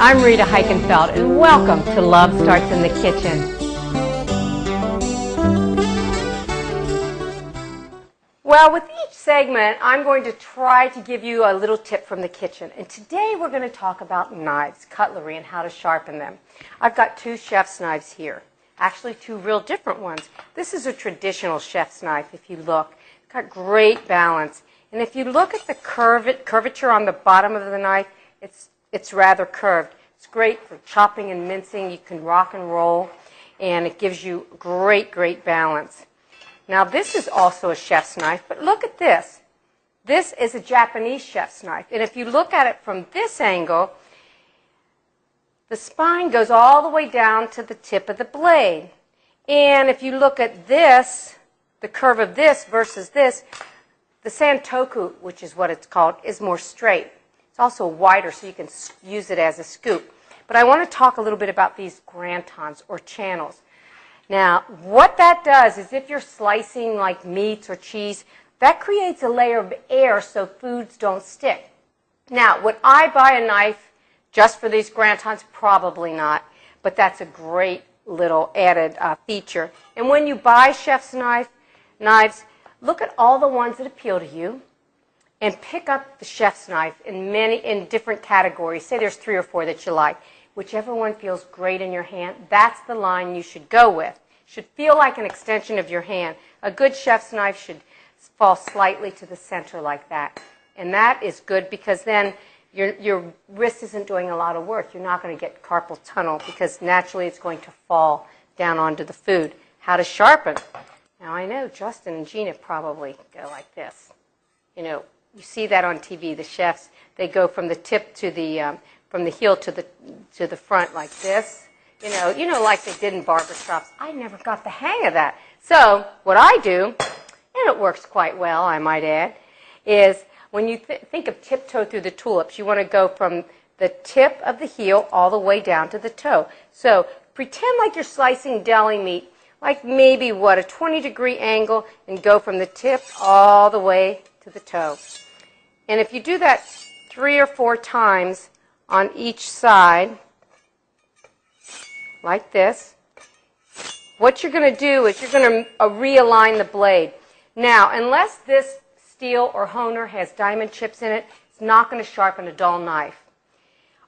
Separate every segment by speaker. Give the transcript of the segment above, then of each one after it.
Speaker 1: I'm Rita Heichenfeld, and welcome to Love Starts in the Kitchen. Well, with each segment, I'm going to try to give you a little tip from the kitchen. And today we're going to talk about knives, cutlery, and how to sharpen them. I've got two chef's knives here. Actually, two real different ones. This is a traditional chef's knife, if you look. It's got great balance. And if you look at the curvature on the bottom of the knife, it's rather curved. It's great for chopping and mincing. You can rock and roll, and it gives you great, great balance. Now, this is also a chef's knife, but look at this. This is a Japanese chef's knife. And if you look at it from this angle, the spine goes all the way down to the tip of the blade. And if you look at this, the curve of this versus this, the santoku, which is what it's called, is more straight. It's also wider, so you can use it as a scoop. But I want to talk a little bit about these grantons or channels. Now, what that does is if you're slicing like meats or cheese, that creates a layer of air so foods don't stick. Now, would I buy a knife just for these grantons? Probably not, but that's a great little added feature. And when you buy chef's knives, look at all the ones that appeal to you and pick up the chef's knife in different categories. Say there's 3 or 4 that you like. Whichever one feels great in your hand, that's the line you should go with. It should feel like an extension of your hand. A good chef's knife should fall slightly to the center like that. And that is good because then your wrist isn't doing a lot of work. You're not going to get carpal tunnel because naturally it's going to fall down onto the food. How to sharpen. Now I know Justin and Gina probably go like this. You know, you see that on TV. The chefs, they go from the tip to the from the heel to the front like this. You know, like they did in barbershops. I never got the hang of that. So what I do, and it works quite well, I might add, is when you think of tiptoe through the tulips, you want to go from the tip of the heel all the way down to the toe. So pretend like you're slicing deli meat, like maybe, a 20-degree angle, and go from the tip all the way to the toe. And if you do that 3 or 4 times on each side, like this, what you're going to do is you're going to realign the blade. Now, unless this steel or honer has diamond chips in it, it's not going to sharpen a dull knife.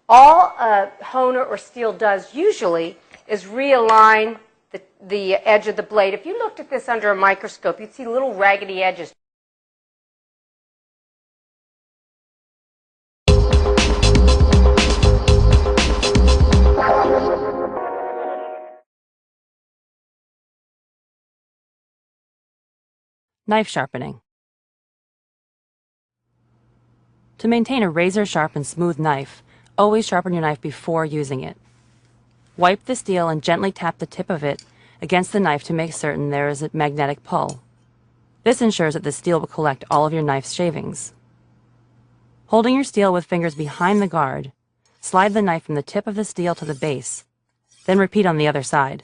Speaker 1: All a honer or steel does usually is realign the edge of the blade. If you looked at this under a microscope, you'd see little raggedy edges.
Speaker 2: Knife sharpening. To maintain a razor-sharp and smooth knife, always sharpen your knife before using it. Wipe the steel and gently tap the tip of it against the knife to make certain there is a magnetic pull. This ensures that the steel will collect all of your knife's shavings. Holding your steel with fingers behind the guard, slide the knife from the tip of the steel to the base, then repeat on the other side.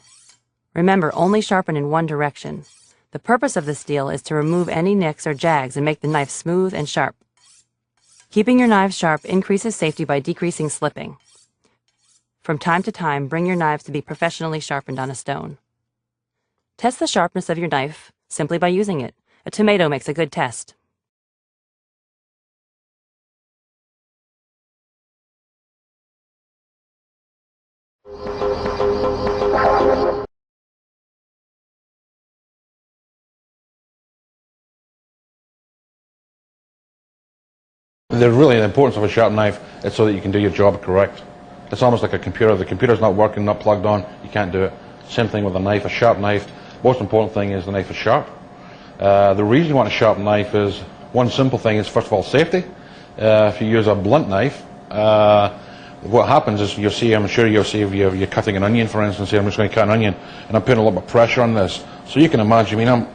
Speaker 2: Remember, only sharpen in one direction. The purpose of the steel is to remove any nicks or jags and make the knife smooth and sharp. Keeping your knives sharp increases safety by decreasing slipping. From time to time, bring your knives to be professionally sharpened on a stone. Test the sharpness of your knife simply by using it. A tomato makes a good test.
Speaker 3: The importance of a sharp knife is so that you can do your job correct. It's almost like a computer. The computer's not working, not plugged on, you can't do it. Same thing with a knife, a sharp knife. Most important thing is the knife is sharp. The reason you want a sharp knife is, one simple thing is, first of all, safety. If you use a blunt knife, what happens is you'll see, I'm sure you'll see if you're cutting an onion, for instance, here I'm just going to cut an onion, and I'm putting a little bit of pressure on this. So you can imagine, I'm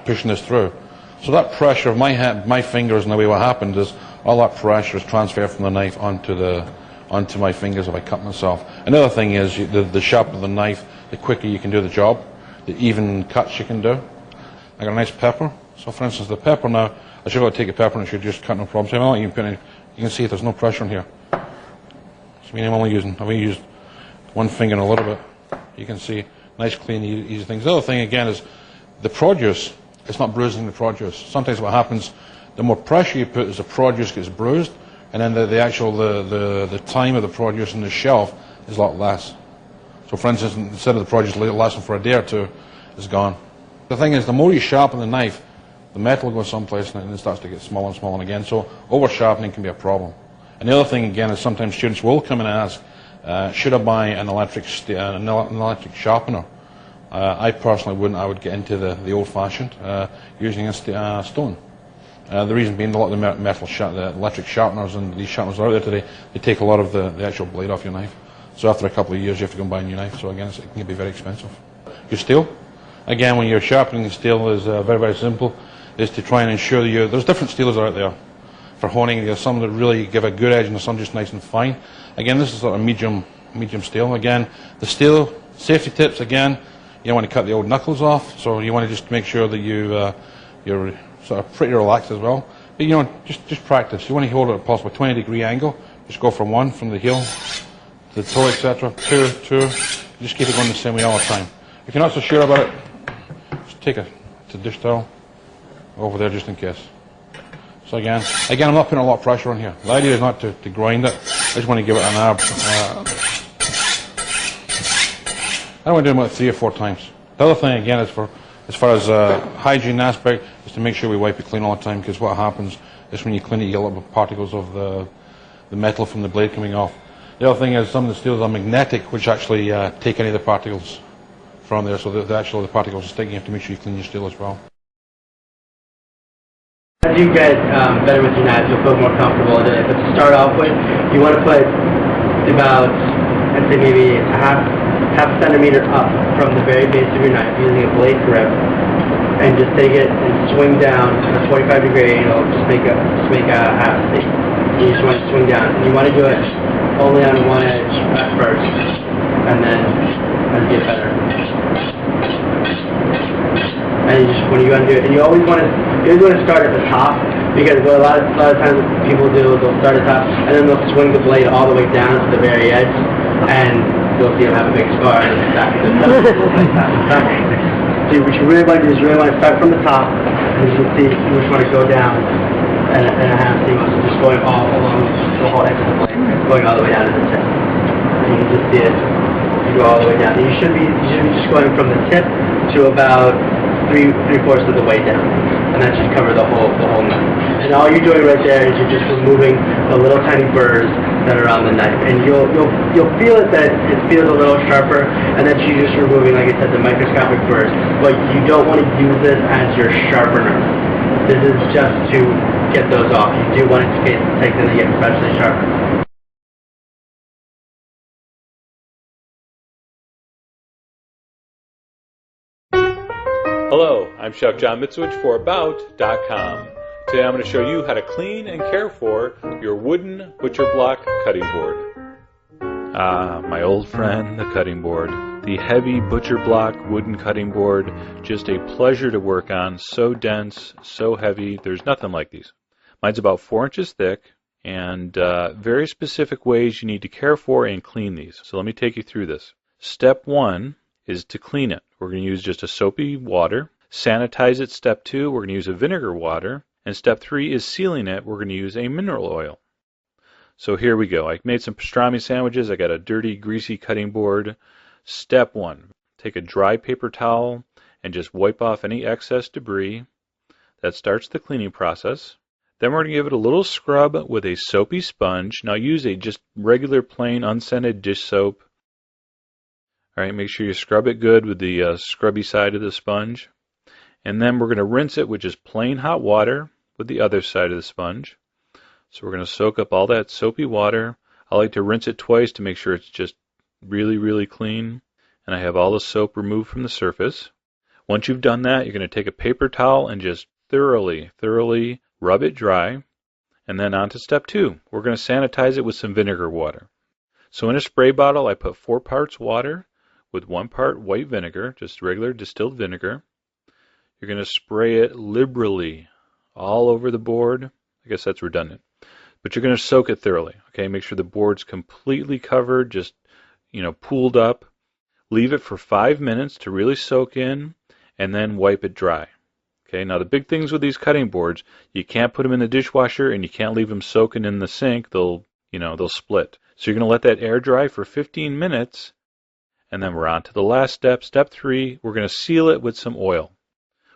Speaker 3: pushing this through. So that pressure of my fingers and the way what happens is, all that pressure is transferred from the knife onto my fingers if I cut myself. Another thing is the sharper the knife, the quicker you can do the job, the even cuts you can do. I got a nice pepper. So for instance, the pepper now, I should be able to take a pepper and I should just cut no problem. So I'm not even putting any, you can see there's no pressure in here. So I'm only used one finger and a little bit. You can see nice, clean, easy things. The other thing again is the produce. It's not bruising the produce. Sometimes what happens, the more pressure you put, as the produce gets bruised, and then the time of the produce on the shelf is a lot less. So for instance, instead of the produce lasting for a day or two, it's gone. The thing is, the more you sharpen the knife, the metal goes someplace and it starts to get smaller and smaller again. So over sharpening can be a problem. And the other thing again is sometimes students will come and ask, should I buy an electric sharpener? I personally wouldn't. I would get into the old-fashioned, using a stone. The reason being, a lot of the electric sharpeners and these sharpeners that are out there today, they take a lot of the actual blade off your knife. So after a couple of years, you have to go and buy a new knife. So again, it can be very expensive. Your steel, again, when you're sharpening steel, is very, very simple. Is to try and ensure that there's different steels out there for honing. There's some that really give a good edge, and there's some just nice and fine. Again, this is sort of medium steel. Again, the steel safety tips. Again, you don't want to cut the old knuckles off, so you want to just make sure that you're sort of pretty relaxed as well. But just practice. You want to hold it at a possible 20-degree angle. Just go from one, from the heel to the toe, etc. Two. Just keep it going the same way all the time. If you're not so sure about it, just take a dish towel over there just in case. So again, I'm not putting a lot of pressure on here. The idea is not to grind it. I just want to give it an ab. I want to do it about 3 or 4 times. The other thing again is as far as hygiene aspect, is to make sure we wipe it clean all the time, because what happens is when you clean it, you get a lot of particles of the metal from the blade coming off. The other thing is some of the steels are magnetic, which actually take any of the particles from there, so the particles are sticking. You have to make sure you clean your steel as well.
Speaker 4: As you get better with your knives, you'll feel more comfortable in it. But to start off with, you want to put about, I'd say maybe a half centimeter up from the very base of your knife using a blade grip, and just take it and swing down at a 45-degree angle. Just make a half C. You just want to swing down, and you want to do it only on one edge at first, and then as you get better. And when you undo it, and you always want to start at the top, because what a lot of times people do, they'll start at the top, and then they'll swing the blade all the way down to the very edge, and you'll see them have a big scar on the back. So what you really want to do is start from the top, and you can see you just want to go down and a half C, so just going all along the whole edge of the blade, going all the way down to the tip. And you can just see it go all the way down. And you should be just going from the tip to about three-fourths of the way down, and that should cover the whole knife. And all you're doing right there is you're just removing the little tiny burrs that are on the knife, and you'll feel it that it feels a little sharper, and that you're just removing, like I said, the microscopic burrs. But you don't want to use this as your sharpener. This is just to get those off. You do want it to take them to get especially sharper.
Speaker 5: Hello, I'm Chef John Mitzwich for About.com. Today I'm going to show you how to clean and care for your wooden butcher block cutting board. My old friend, the cutting board. The heavy butcher block wooden cutting board, just a pleasure to work on. So dense, so heavy, there's nothing like these. Mine's about 4 inches thick, and very specific ways you need to care for and clean these. So let me take you through this. Step 1 is to clean it. We're going to use just a soapy water. Sanitize it, step 2, we're going to use a vinegar water. And step 3 is sealing it. We're going to use a mineral oil. So here we go. I made some pastrami sandwiches. I got a dirty, greasy cutting board. Step 1, take a dry paper towel and just wipe off any excess debris. That starts the cleaning process. Then we're going to give it a little scrub with a soapy sponge. Now use a just regular plain unscented dish soap. All right, make sure you scrub it good with the scrubby side of the sponge. And then we're going to rinse it with just plain hot water with the other side of the sponge. So we're going to soak up all that soapy water. I like to rinse it twice to make sure it's just really, really clean. And I have all the soap removed from the surface. Once you've done that, you're going to take a paper towel and just thoroughly rub it dry. And then on to step 2. We're going to sanitize it with some vinegar water. So in a spray bottle, I put 4 parts water with 1 part white vinegar, just regular distilled vinegar. You're going to spray it liberally all over the board. I guess that's redundant. but you're going to soak it thoroughly. Okay, make sure the board's completely covered, just, pooled up. Leave it for 5 minutes to really soak in, and then wipe it dry. Okay, now the big things with these cutting boards, you can't put them in the dishwasher and you can't leave them soaking in the sink. They'll split. So you're going to let that air dry for 15 minutes, and then we're on to the last step, step 3. We're going to seal it with some oil.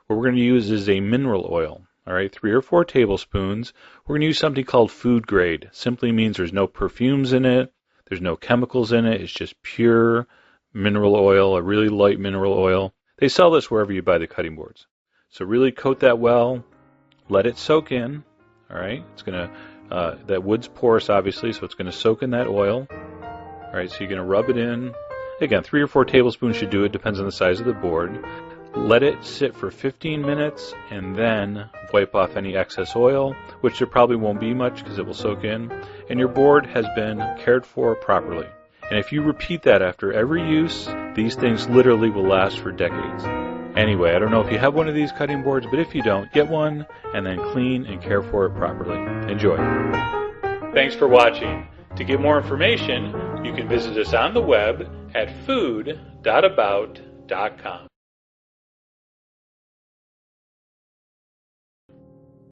Speaker 5: What we're going to use is a mineral oil. All right, 3 or 4 tablespoons. We're going to use something called food grade. Simply means there's no perfumes in it, there's no chemicals in it. It's just pure mineral oil, a really light mineral oil. They sell this wherever you buy the cutting boards. So really coat that well, let it soak in. All right, it's going to, that wood's porous obviously, so it's going to soak in that oil. All right, so you're going to rub it in. Again, 3 or 4 tablespoons should do it, depends on the size of the board. Let it sit for 15 minutes and then wipe off any excess oil, which there probably won't be much because it will soak in. And your board has been cared for properly. And if you repeat that after every use, these things literally will last for decades. Anyway, I don't know if you have one of these cutting boards, but if you don't, get one and then clean and care for it properly. Enjoy. Thanks for watching. To get more information, you can visit us on the web at food.about.com.